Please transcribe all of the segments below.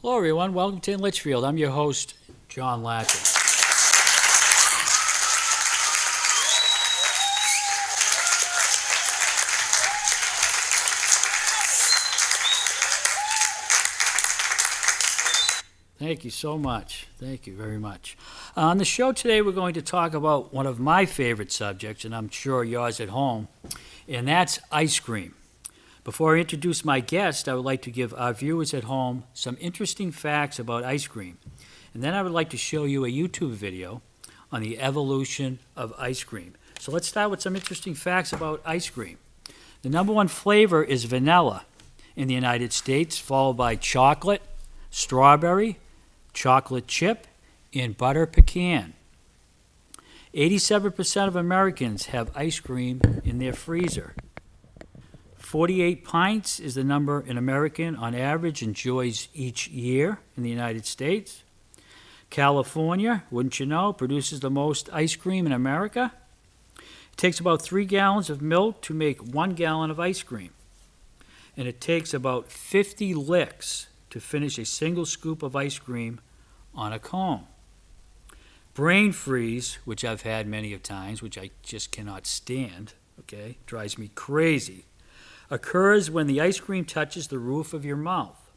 Hello, everyone. Welcome to Litchfield. I'm your host, John Latsha. Thank you so much. Thank you very much. On the show today, we're going to talk about one of my favorite subjects, and I'm sure yours at home, and that's ice cream. Before I introduce my guest, I would like to give our viewers at home some interesting facts about ice cream. And then I would like to show you a YouTube video on the evolution of ice cream. So let's start with some interesting facts about ice cream. The number one flavor is vanilla in the United States, followed by chocolate, strawberry, chocolate chip, and butter pecan. 87% of Americans have ice cream in their freezer. 48 pints is the number an American on average enjoys each year in the United States. California, wouldn't you know, produces the most ice cream in America. It takes about 3 gallons of milk to make 1 gallon of ice cream. And it takes about 50 licks to finish a single scoop of ice cream on a cone. Brain freeze, which I've had many of times, which I just cannot stand, okay, drives me crazy, occurs when the ice cream touches the roof of your mouth.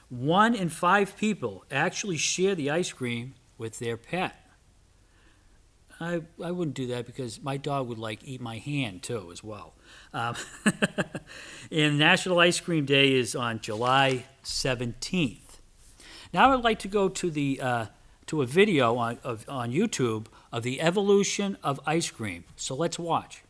1 in 5 people actually share the ice cream with their pet. I wouldn't do that because my dog would eat my hand too as well. And National Ice Cream Day is on July 17th. Now I'd like to go to a video on YouTube of the evolution of ice cream. So let's watch.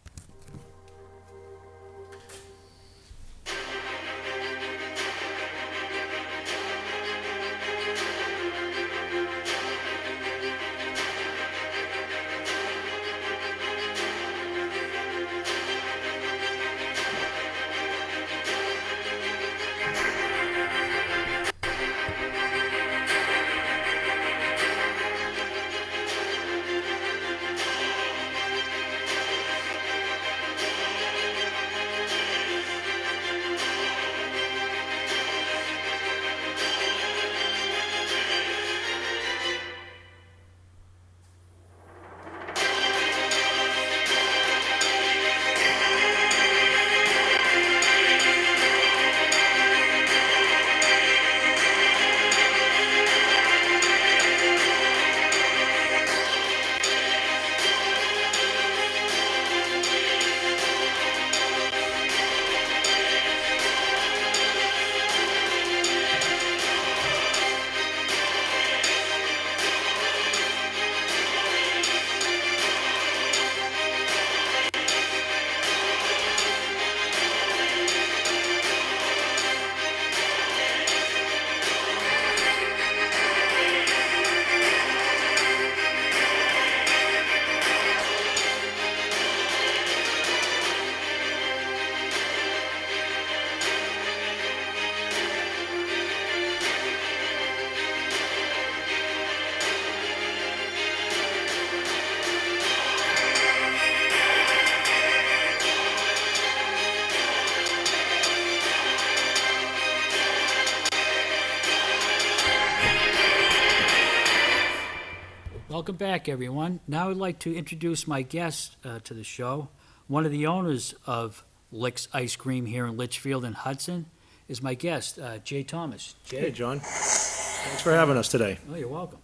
Welcome back, everyone. Now I'd like to introduce my guest to the show. One of the owners of LIX Ice Cream here in Litchfield and Hudson is my guest, Jay Thomas. Jay? Hey, John. Thanks for having us today. Oh, you're welcome.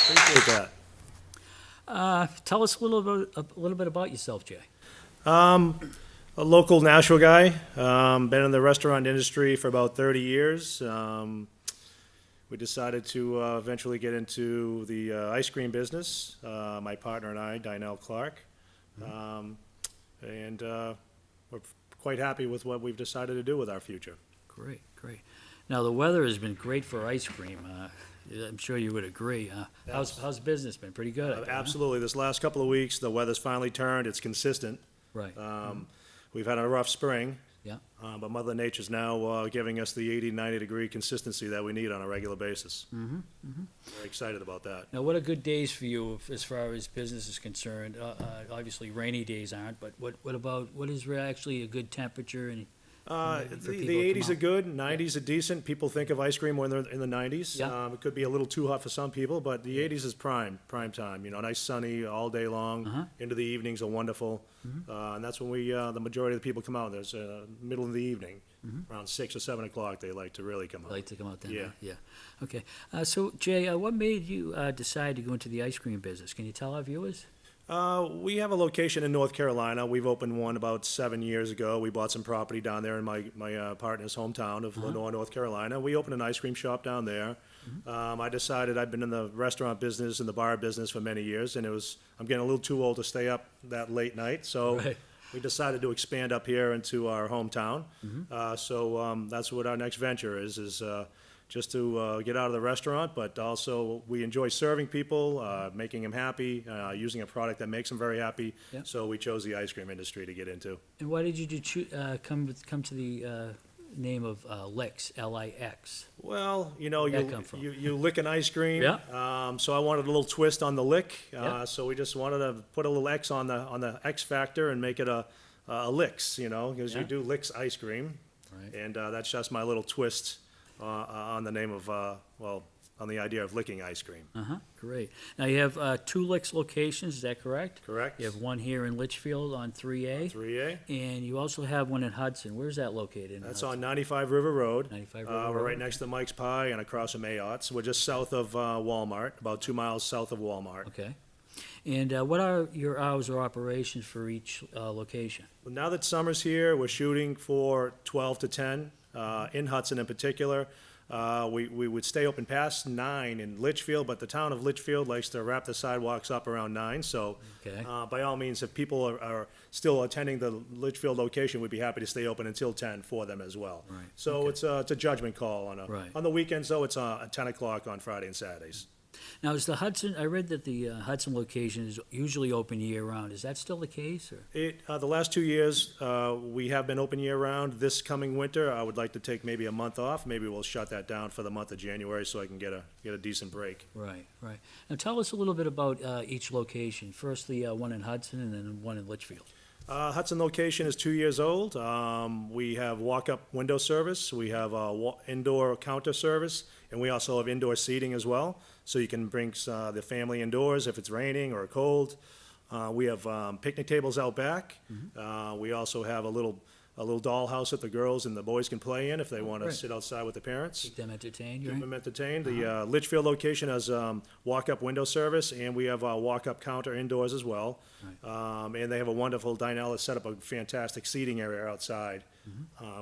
Appreciate that. Tell us a little bit about yourself, Jay. A local Nashua guy. Been in the restaurant industry for about 30 years. We decided to eventually get into the ice cream business. My partner and I, Dynell Clark. And we're quite happy with what we've decided to do with our future. Great, great. Now, the weather has been great for ice cream. I'm sure you would agree. How's business been? Pretty good, I think, huh? Absolutely. This last couple of weeks, the weather's finally turned. It's consistent. Right. We've had a rough spring, Yeah. But Mother Nature's now giving us the 80, 90-degree consistency that we need on a regular basis. Very excited about that. Now, what are good days for you as far as business is concerned? Obviously, rainy days aren't, but what is actually a good temperature and for The people to 80s come are out? good, 90s are decent. People think of ice cream when they're in the 90s. Yeah. It could be a little too hot for some people, but the 80s is prime time. You know, nice sunny all day long. Into the evenings are wonderful. And that's when the majority of the people come out. There's middle of the evening, around 6 or 7 o'clock, they like to really come out. Like to come out then? Yeah. Yeah. Okay. So, Jay, what made you decide to go into the ice cream business? Can you tell our viewers? We have a location in North Carolina. We've opened one about 7 years ago. We bought some property down there in my partner's hometown of Lenore, North Carolina. We opened an ice cream shop down there. I decided I'd been in the restaurant business and the bar business for many years, and I'm getting a little too old to stay up that late night. So Right. we decided to expand up here into our hometown. So that's what our next venture is just to get out of the restaurant, but also we enjoy serving people, making them happy, using a product that makes them very happy. Yeah. So we chose the ice cream industry to get into. And why did you come to the name of LIX, L-I-X? Well, you know, Where'd that come from? you lick an ice cream. Yeah. So I wanted a little twist on the lick. Yeah. So we just wanted to put a little X on the X factor and make it a LIX, you know, because Yeah. you do LIX ice cream. Right. And that's just my little twist on the name of, on the idea of licking ice cream. Great. Now, you have 2 LIX locations, is that correct? Correct? You have one here in Litchfield on 3A, 3A. and you also have one in Hudson. Where's that located? in That's Hudson? on 95 River Road. 95 We're River right Road. next to Mike's Pie and across from Ayott's. We're just south of Walmart, about 2 miles south of Walmart. Okay. And what are your hours of operations for each location? Well, now that summer's here, we're shooting for 12 to 10 in Hudson in particular. We would stay open past 9 in Litchfield, but the town of Litchfield likes to wrap the sidewalks up around 9. So Okay. by all means, if people are still attending the Litchfield location, we'd be happy to stay open until 10 for them as well. Right. So Okay. it's a judgment call Right. on the weekends, though, it's at 10 o'clock on Friday and Saturdays. Now, is the Hudson, I read that the Hudson location is usually open year-round. Is that still the case, or? The last 2 years, we have been open year-round. This coming winter, I would like to take maybe a month off. Maybe we'll shut that down for the month of January so I can get a decent break. Right. Now, tell us a little bit about each location. First, the one in Hudson, and then one in Litchfield. Hudson location is 2 years old. We have walk-up window service. We have indoor counter service, and we also have indoor seating as well. So you can bring the family indoors if it's raining or cold. We have picnic tables out back. We also have a little dollhouse that the girls and the boys can play in if they want to Right. sit outside with the parents. Keep them entertained, Keep right? them entertained. The Litchfield location has walk-up window service, and we have a walk-up counter indoors as well. And they have a wonderful dinette, set up a fantastic seating area outside.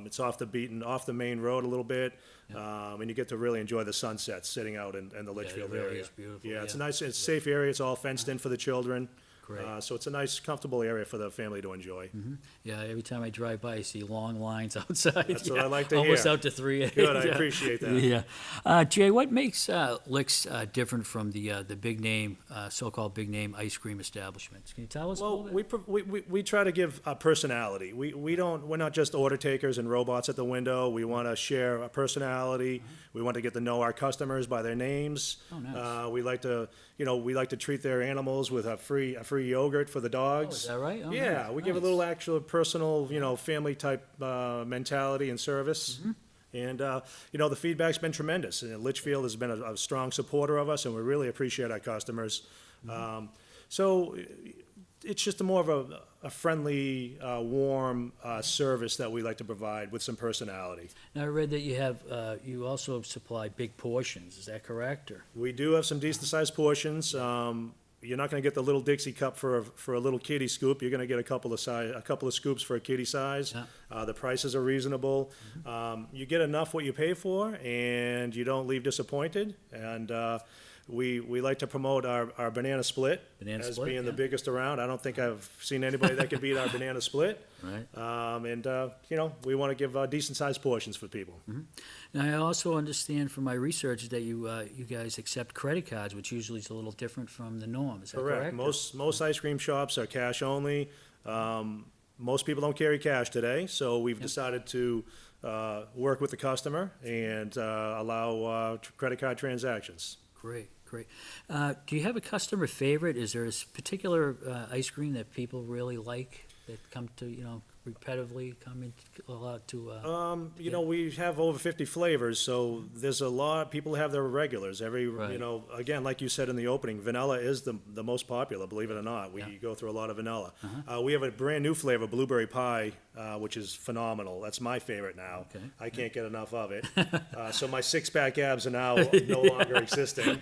It's off the main road a little bit, and you get to really enjoy the sunset sitting out in the Litchfield really area. is beautiful, Yeah, it's a yeah. nice, it's a safe area. It's all fenced in for the children. Great. So it's a nice, comfortable area for the family to enjoy. Yeah, every time I drive by, I see long lines outside. That's what Yeah, I like to Almost hear. out to 3A. Good, I Yeah. appreciate that. Yeah. Jay, what makes LIX different from the big name, so-called big name ice cream establishments? Can you tell us a Well, little bit? we try to give a personality. We're not just order takers and robots at the window. We want to share a personality. We want to get to know our customers by their names. Oh, nice. We like to treat their animals with a free yogurt for the dogs. Oh, is that right? Oh, Yeah, nice, we give a nice. little actual personal, family type mentality and service. And, the feedback's been tremendous. And Litchfield has been a strong supporter of us, and we really appreciate our customers. So it's just more of a friendly, warm service that we like to provide with some personality. Now, I read that you also supply big portions. Is that correct, or? We do have some decent-sized portions. You're not going to get the little Dixie cup for a little kitty scoop. You're going to get a couple of scoops for a kitty size. Yeah. The prices are reasonable. You get enough what you pay for, and you don't leave disappointed. And we like to promote our banana split Banana as split, being the yeah. biggest around. I don't think I've seen anybody that can beat our banana split. Right. We want to give decent-sized portions for people. Now, I also understand from my research that you guys accept credit cards, which usually is a little different from the norm. Is that correct? Most ice cream shops are cash only. most people don't carry cash today, so we've decided to work with the customer and allow credit card transactions. Great, great. Do you have a customer favorite? Is there a particular ice cream that people really like that come to, repetitively come in a lot to? We have over 50 flavors, so there's a lot. People have their regulars. Right. Again, like you said in the opening, vanilla is the most popular, believe it or not. We go through a lot of vanilla. We have a brand new flavor, blueberry pie, which is phenomenal. That's my favorite now. Okay. I can't get enough of it. So my six-pack abs are now no longer existing.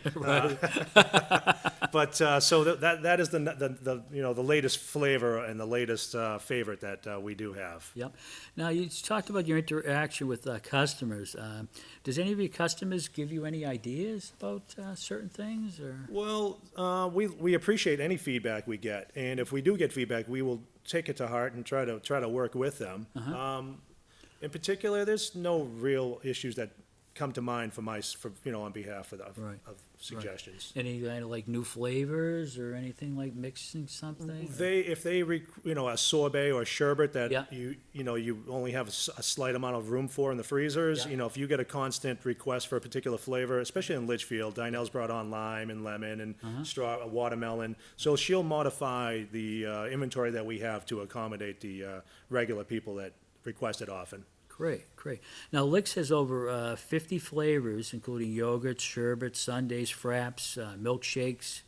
But so that is the latest flavor and the latest favorite that we do have. Yep. Now, you talked about your interaction with customers. Does any of your customers give you any ideas about certain things, or? Well, we appreciate any feedback we get, and if we do get feedback, we will take it to heart and try to work with them. In particular, there's no real issues that come to mind on behalf of Right. of suggestions. Any kind of like new flavors or anything like mixing something? If they a sorbet or sherbet that Yeah. you only have a slight amount of room for in the freezers, Yeah. if you get a constant request for a particular flavor, especially in Litchfield, Dinell's brought on lime and lemon and watermelon, so she'll modify the inventory that we have to accommodate the regular people that request it often. Great, great. Now, LIX has over 50 flavors, including yogurts, sherbets, sundaes, fraps, milkshakes,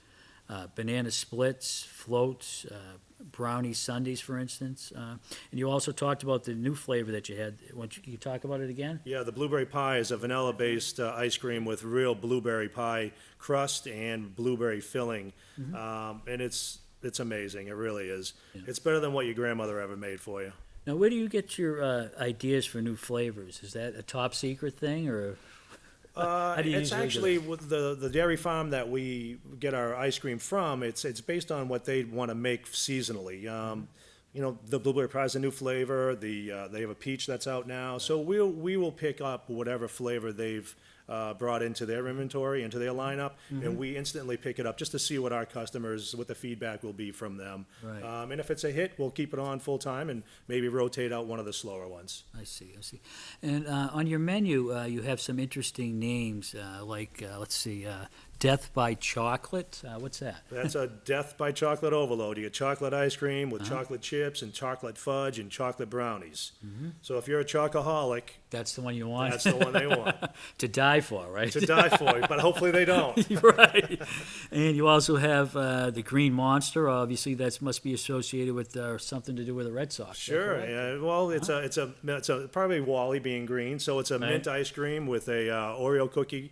banana splits, floats, brownie sundaes, for instance. And you also talked about the new flavor that you had. Want you talk about it again? Yeah, the blueberry pie is a vanilla-based ice cream with real blueberry pie crust and blueberry filling, and it's amazing. It really is. Yeah. It's better than what your grandmother ever made for you. Now, where do you get your ideas for new flavors? Is that a top secret thing, or? How do you It's usually do actually with the dairy farm that we get our ice cream from. It's based on what they want to make seasonally. The blueberry pie is a new flavor. They have a peach that's out now. So we will pick up whatever flavor they've brought into their inventory, into their lineup, and we instantly pick it up just to see what the feedback will be from them. Right. And if it's a hit, we'll keep it on full time and maybe rotate out one of the slower ones. I see. And on your menu, you have some interesting names, let's see, Death by Chocolate. What's that? That's a death by chocolate overload. You get chocolate ice cream with chocolate chips and chocolate fudge and chocolate brownies. So if you're a chocoholic, That's the one you want? that's the one they want To die for, right? to die for. But hopefully they don't. Right. And you also have the Green Monster. Obviously, that must be associated with something to do with the Red Sox. is that Sure. correct? Yeah. Well, it's a probably Wally being green. So it's a mint ice cream with a Oreo cookie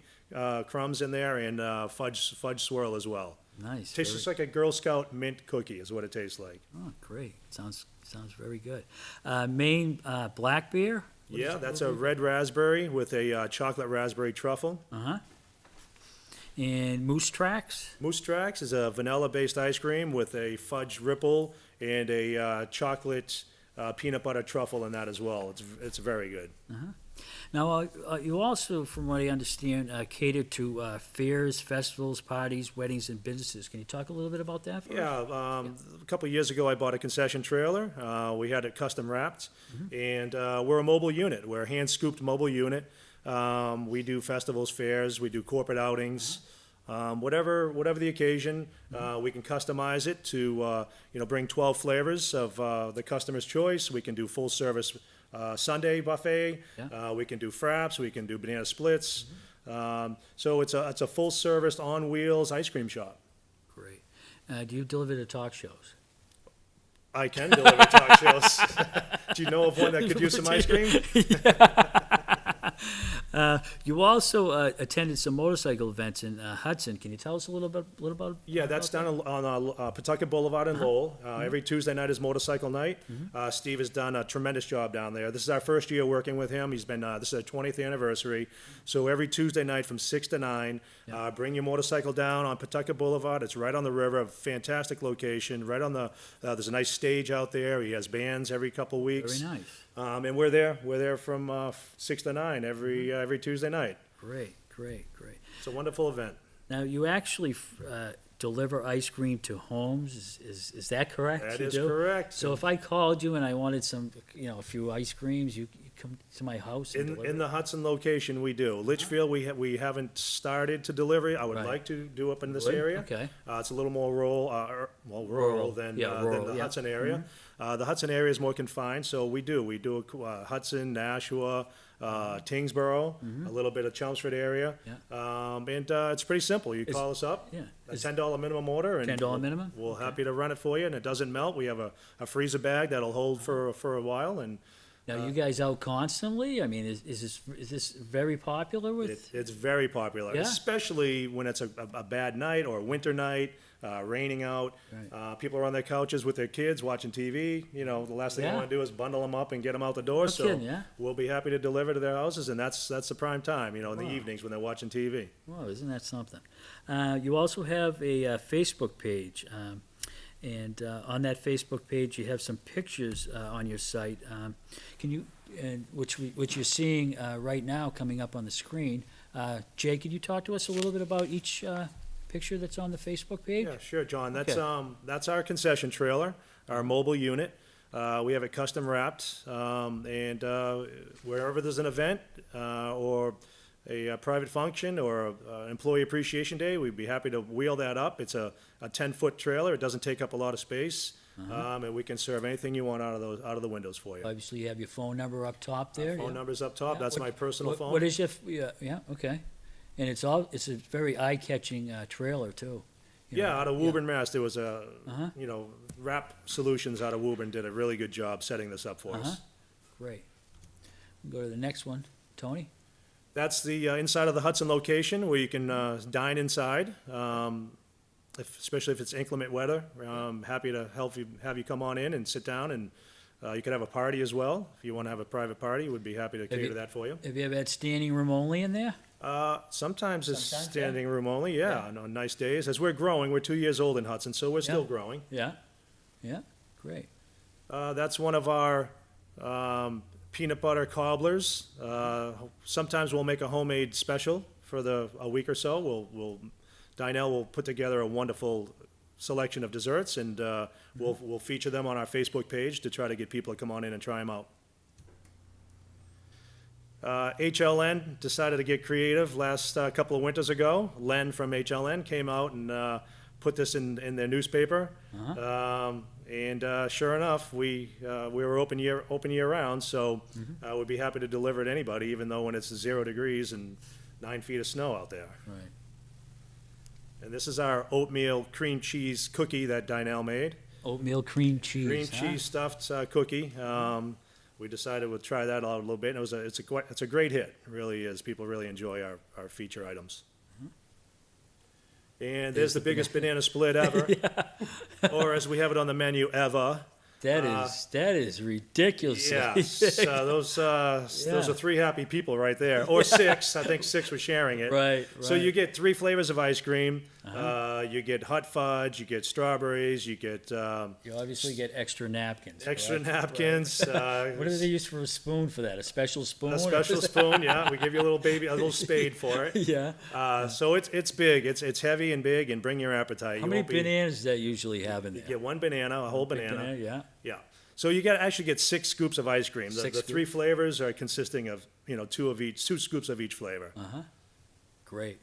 crumbs in there and fudge swirl as well. Nice. Tastes just like a Girl Scout mint cookie is what it tastes like. Oh, great. Sounds very good. Maine black beer. Yeah, that's a red raspberry with a chocolate raspberry truffle. And Moose Tracks. Moose Tracks is a vanilla-based ice cream with a fudge ripple and a chocolate peanut butter truffle in that as well. It's very good. Now, you also, from what I understand, cater to fairs, festivals, parties, weddings, and businesses. Can you talk a little bit about that for us? Yeah, a couple of years ago, I bought a concession trailer. We had it custom wrapped, and we're a mobile unit. We're a hand-scooped mobile unit. We do festivals, fairs, we do corporate outings. Whatever the occasion, we can customize it to bring 12 flavors of the customer's choice. We can do full service Sunday buffet. Yeah. We can do fraps. We can do banana splits. So it's a full service on wheels ice cream shop. Great. Do you deliver to talk shows? I can deliver talk shows. Do you know of one that could use some ice cream? You also attended some motorcycle events in Hudson. Can you tell us a little bit about? Yeah, that's down on Pawtucket Boulevard in Lowell. Every Tuesday night is motorcycle night. Steve has done a tremendous job down there. This is our first year working with him. He's been this is our 20th anniversary. So every Tuesday night from 6 to 9, bring your motorcycle down on Pawtucket Boulevard. It's right on the river, a fantastic location. Right on the there's a nice stage out there. He has bands every couple weeks. Very nice. And we're there from 6 to 9 every Tuesday night. Great. It's a wonderful event. Now, you actually deliver ice cream to homes. Is that correct? That You is do? correct. So if I called you and I wanted some, a few ice creams, you come to my house and In deliver? the Hudson location, we do. Litchfield, we haven't started to deliver. I would Right. like to do up in this Would? area. Okay. It's a little more rural, rural than rural, the yeah. Hudson area. The Hudson area is more confined, so we do. We do Hudson, Nashua, Tingsboro, a little bit of Chelmsford area. Yeah. And it's pretty simple. You call us up, Yeah. a $10 minimum order, and $10 minimum? we'll Okay. happy to run it for you, and it doesn't melt. We have a freezer bag that'll hold for a while, and Now, you guys out constantly? I mean, is this very popular with? it's very popular, Yeah. especially when it's a bad night or a winter night, raining out. Right. People are on their couches with their kids watching TV. The last thing Yeah. they want to do is bundle them up and get them out the door. No So kidding, yeah. we'll be happy to deliver to their houses, and that's the prime time, in the Wow. evenings when they're watching TV. Wow, isn't that something? You also have a Facebook page, and on that Facebook page, you have some pictures on your site. Can you, which you're seeing right now coming up on the screen. Jay, could you talk to us a little bit about each picture that's on the Facebook page? Yeah, sure, John. Okay. That's our concession trailer, our mobile unit. We have it custom wrapped, and wherever there's an event or a private function or employee appreciation day, we'd be happy to wheel that up. It's a 10-foot trailer. It doesn't take up a lot of space, and we can serve anything you want out of the windows for you. Obviously, you have your phone number up top there. Phone yeah. number's up top. Yeah, That's what- my personal phone. What is your, yeah, okay. And it's a very eye-catching trailer, too. Yeah, out of yeah. Woburn, Mass. There was Uh-huh. Wrap Solutions out of Woburn did a really good job setting this up for Uh-huh. us. Great. Go to the next one. Tony? That's the inside of the Hudson location where you can dine inside, especially if it's inclement weather. Happy to have you come on in and sit down, and you could have a party as well. If you want to have a private party, we'd be happy to cater you- that for you. Have you ever had standing room only in there? Sometimes it's Sometimes, yeah. standing room only, yeah, on nice days. As we're growing, we're 2 years old in Hudson, so we're still Yeah. growing. Yeah, yeah, great. That's one of our peanut butter cobblers. Sometimes we'll make a homemade special for a week or so. Dinell will put together a wonderful selection of desserts, and we'll feature them on our Facebook page to try to get people to come on in and try them out. HLN decided to get creative last couple of winters ago. Len from HLN came out and put this in their newspaper. And sure enough, we were open year round, so we'd be happy to deliver to anybody, even though when it's 0 degrees and 9 feet of snow out there. Right. And this is our oatmeal cream cheese cookie that Dinell made. Oatmeal cream cheese, Cream huh? cheese stuffed cookie. We decided we'd try that out a little bit, and it's a great hit. It really is. People really enjoy our feature items. And there's the biggest banana split ever, or as we have it on the menu, ever. That is ridiculous. Yes, those are 3 happy people right there, or 6. I think 6 were sharing it. Right, So right. you get 3 flavors of ice cream. You get hot fudge, you get strawberries, you get You obviously get extra napkins. extra correct? napkins. What do they use for a spoon for that? A special spoon? A special spoon, yeah. We give you a little spade for it. Yeah. So it's big. It's heavy and big, and bring your appetite. How many bananas does that usually have in there? You get 1 banana, a whole Big banana. Yeah. Yeah. So you actually get 6 scoops of ice cream. The 6 3 flavors are consisting of 2 scoops of each flavor. Great.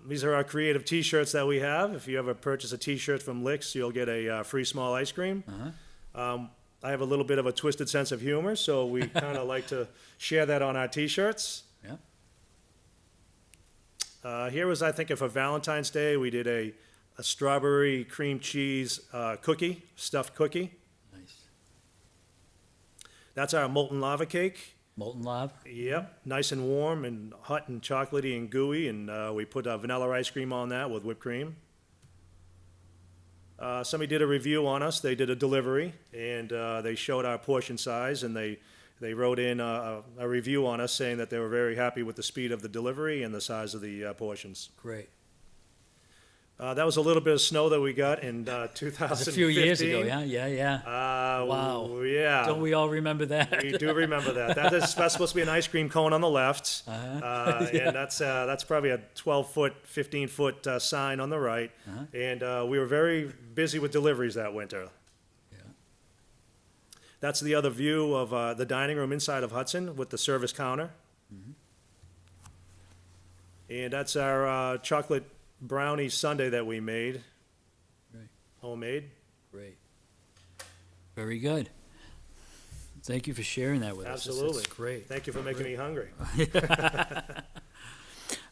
These are our creative T-shirts that we have. If you ever purchase a T-shirt from LIX, you'll get a free small ice cream. I have a little bit of a twisted sense of humor, so we kind of like to share that on our T-shirts. Yeah. Here was, I think, for Valentine's Day, we did a strawberry cream cheese cookie, stuffed cookie. Nice. That's our molten lava cake. Molten lava? Yep, nice and warm and hot and chocolatey and gooey, and we put vanilla ice cream on that with whipped cream. Somebody did a review on us. They did a delivery, and they showed our portion size, and they wrote in a review on us saying that they were very happy with the speed of the delivery and the size of the portions. Great. That was a little bit of snow that we got in 2015. That's a few years ago, yeah. Wow. Yeah. Don't we all remember that? We do remember that. That's supposed to be an ice cream cone on the left. Yeah. And that's probably a 12-foot, 15-foot sign on the right. And we were very busy with deliveries that winter. Yeah. That's the other view of the dining room inside of Hudson with the service counter. And that's our chocolate brownie sundae that we made. Right. Homemade. Great. Very good. Thank you for sharing that with us. Absolutely. That's great. Thank you for making me hungry.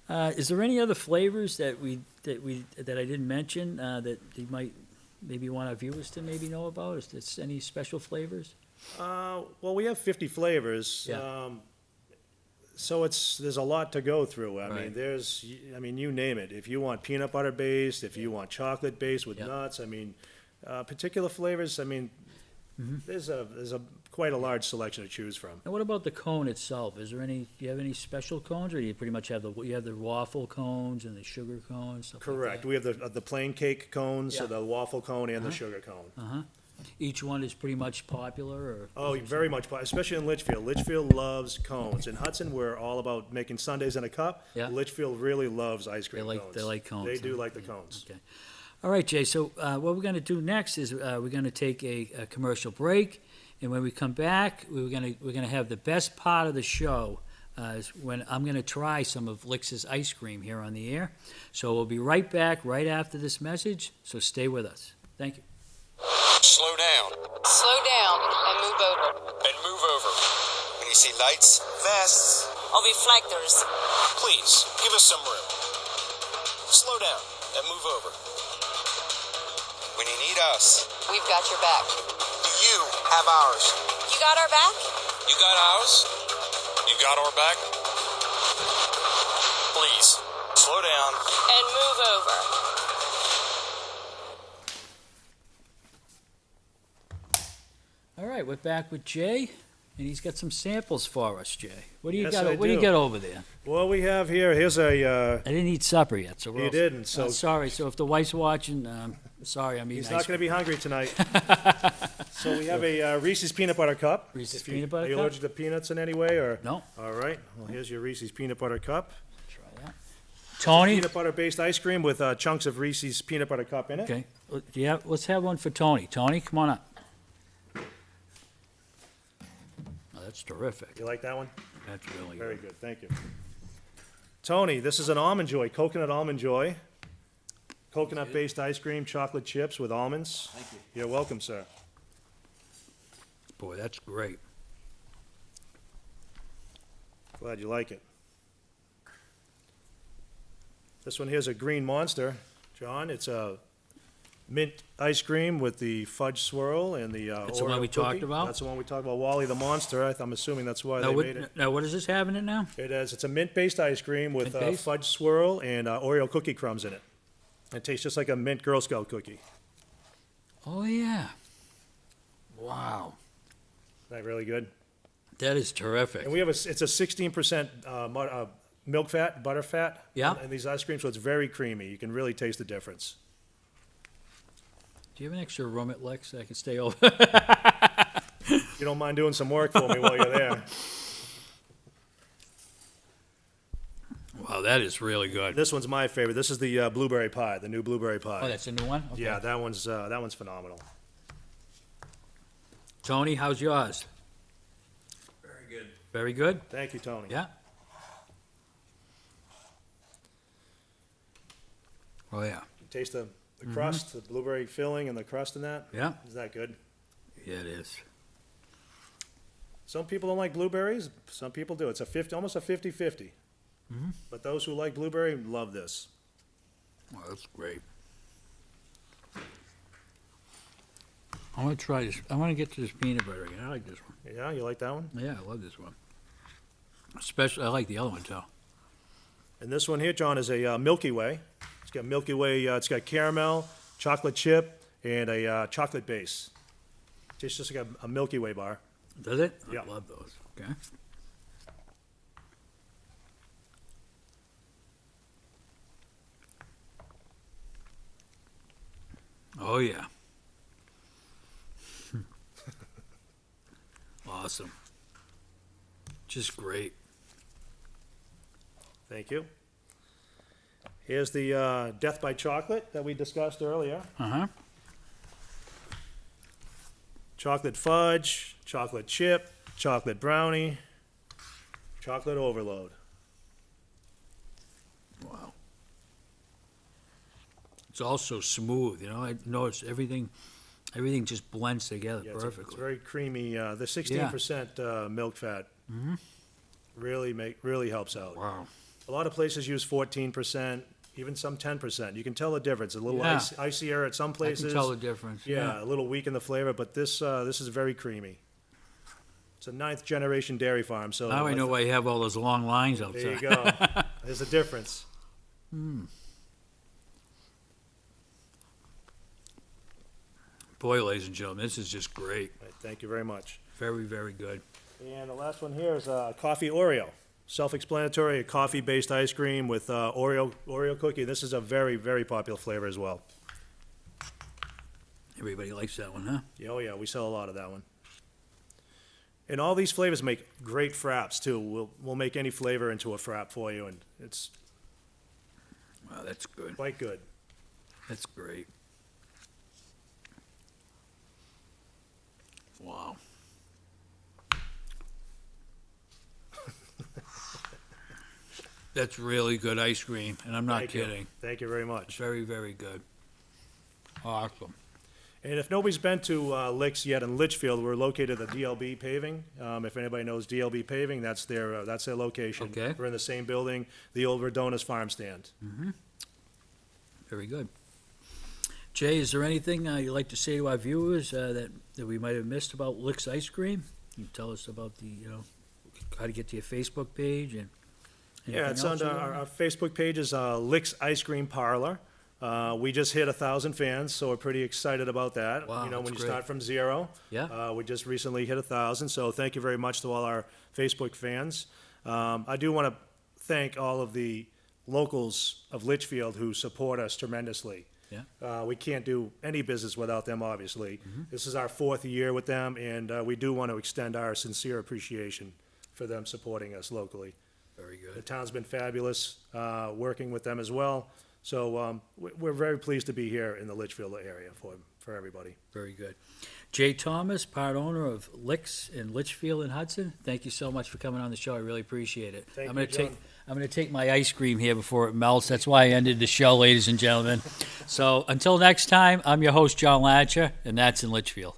Is there any other flavors that I didn't mention that you might maybe want our viewers to maybe know about? Is there any special flavors? Well, we have 50 flavors. Yeah. So there's a lot to go through. I Right. mean, you name it. If you want peanut butter based, if you want chocolate based with Yeah. nuts, I mean, particular flavors, I mean, there's quite a large selection to choose from. And what about the cone itself? Do you have any special cones, or do you pretty much have the waffle cones and the sugar cones? Stuff like Correct. that? We have the plain cake cones, so Yeah. the waffle cone and the sugar cone. Each one is pretty much popular, or? Oh, very much, especially in Litchfield. Litchfield loves cones. In Hudson, we're all about making sundaes in a cup. Yeah. Litchfield really loves ice cream cones. They like cones. They do huh? like the cones. Okay. All right, Jay, so what we're going to do next is we're going to take a commercial break, and when we come back, we're going to have the best part of the show is when I'm going to try some of LIX's ice cream here on the air. So we'll be right back right after this message, so stay with us. Thank you. Slow down. Slow down and move over. And move over. When you see lights, vests, Or reflectors. please give us some room. Slow down and move over. When you need us, We've got your back. you have ours. You got our back? You got ours? You got our back? Please, slow down. And move over. All right, we're back with Jay, and he's got some samples for us, Jay. What do you Yes, got? I What do you do. got over there? Well, we have here's a, I didn't eat supper yet, so we're you all- didn't, so sorry. So if the wife's watching, sorry, I'm eating he's ice not going to be hungry tonight. So we have a Reese's Peanut Butter Cup. Reese's If you- Peanut Butter Are you Cup? allergic to peanuts in any way, or? No. All right, well, here's your Reese's Peanut Butter Cup. Try that. Tony. Peanut butter-based ice cream with chunks of Reese's Peanut Butter Cup in it. Okay. Let's have one for Tony. Tony, come on up. Oh, that's terrific. You like that one? That's really Very good. good, thank you. Tony, this is an Almond Joy, coconut Almond Joy. Coconut-based ice cream, chocolate chips with almonds. Thank you. You're welcome, sir. Boy, that's great. Glad you like it. This one here's a Green Monster, John. It's a mint ice cream with the fudge swirl and the That's the one Oreo we talked cookie. about? That's the one we talked about, Wally the Monster. I'm assuming that's why they made it. Now, what does this have in it now? It's a mint-based ice cream with Mint-based? fudge swirl and Oreo cookie crumbs in it. It tastes just like a mint Girl Scout cookie. Oh, yeah. Wow. Isn't that really good? That is terrific. And it's a 16% milk fat, butter fat. Yeah. And these ice creams, so it's very creamy. You can really taste the difference. Do you have an extra room at LIX that I can stay over? You don't mind doing some work for me while you're there. Wow, that is really good. This one's my favorite. This is the blueberry pie, the new blueberry pie. Oh, that's a new one? Okay. Yeah, that one's phenomenal. Tony, how's yours? Very good. Very good? Thank you, Tony. Yeah? Oh, yeah. Taste the crust, the blueberry filling and the crust in that. Yeah? Is that good? Yeah, it is. Some people don't like blueberries. Some people do. It's almost a 50-50. But those who like blueberry love this. Oh, that's great. I want to try this. I want to get to this peanut butter again. I like this one. Yeah, you like that one? Yeah, I love this one. Especially, I like the other one too. And this one here, John, is a Milky Way. It's got Milky Way. It's got caramel, chocolate chip, and a chocolate base. It's just like a Milky Way bar. Does it? Yeah. I love those. Okay. Oh, yeah. awesome. Just great. Thank you. Here's the Death by Chocolate that we discussed earlier. Uh-huh. Chocolate fudge, chocolate chip, chocolate brownie, chocolate overload. Wow. It's also smooth, you know. I noticed everything just blends together Yeah, it's perfectly. very creamy. The 16% milk fat really helps out. Wow. A lot of places use 14%, even some 10%. You can tell the difference. A little Yeah. icier at some I places. can tell the difference. Yeah, a little weak in the flavor, but this is very creamy. It's a 9th generation dairy farm, so Now I know why you have all those long lines outside. there you go. There's a difference. Boy, ladies and gentlemen, this is just great. Right, thank you very much. Very, very good. And the last one here is coffee Oreo. Self-explanatory, a coffee-based ice cream with Oreo cookie. This is a very, very popular flavor as well. Everybody likes that one, huh? Oh yeah, we sell a lot of that one. And all these flavors make great fraps too. We'll make any flavor into a frap for you, and it's Wow, that's good. quite good. That's great. Wow. That's really good ice cream, and I'm not Thank you. kidding. Thank you very much. Very, very good. Awesome. And if nobody's been to LIX yet in Litchfield, we're located at DLB Paving. If anybody knows DLB Paving, that's their location. Okay. We're in the same building, the old Redona's farm stand. Very good. Jay, is there anything you'd like to say to our viewers that we might have missed about LIX Ice Cream? Can you tell us about how to get to your Facebook page and Yeah, anything it's else on you our want? Facebook page is LIX Ice Cream Parlor. We just hit 1,000 fans, so we're pretty excited about that. Wow, You know, when that's you great. start from zero. Yeah. We just recently hit 1,000, so thank you very much to all our Facebook fans. I do want to thank all of the locals of Litchfield who support us tremendously. Yeah. We can't do any business without them, obviously. This is our 4th year with them, and we do want to extend our sincere appreciation for them supporting us locally. Very The good. town's been fabulous, working with them as well. So we're very pleased to be here in the Litchfield area for everybody. Very good. Jay Thomas, part owner of LIX in Litchfield and Hudson. Thank you so much for coming on the show. I really appreciate it. Thank I'm you, gonna John. I'm going to take my ice cream here before it melts. That's why I ended the show, ladies and gentlemen. So until next time, I'm your host, John Latsha, and that's in Litchfield.